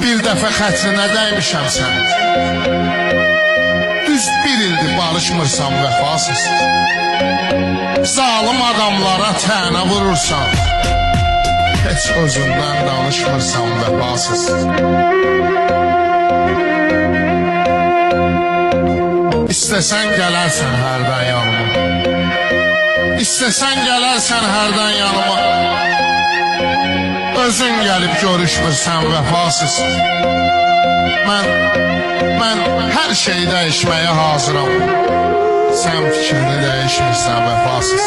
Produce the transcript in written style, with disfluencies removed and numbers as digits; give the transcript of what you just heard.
Bir dəfə xətrinə dəymişəm sən. Düz bir ildir barışmırsan vəfasız. Zalim adamlara tənə vurursan. Heç özündən danışmırsan vəfasız. İstəsən gələrsən hərdən yanıma. İstəsən gələrsən hərdən yanıma. Özün gəlib görüşmürsən vəfasız. Mən hər şey dəyişməyə hazıram. Sən fikrini dəyişmirsən vəfasız.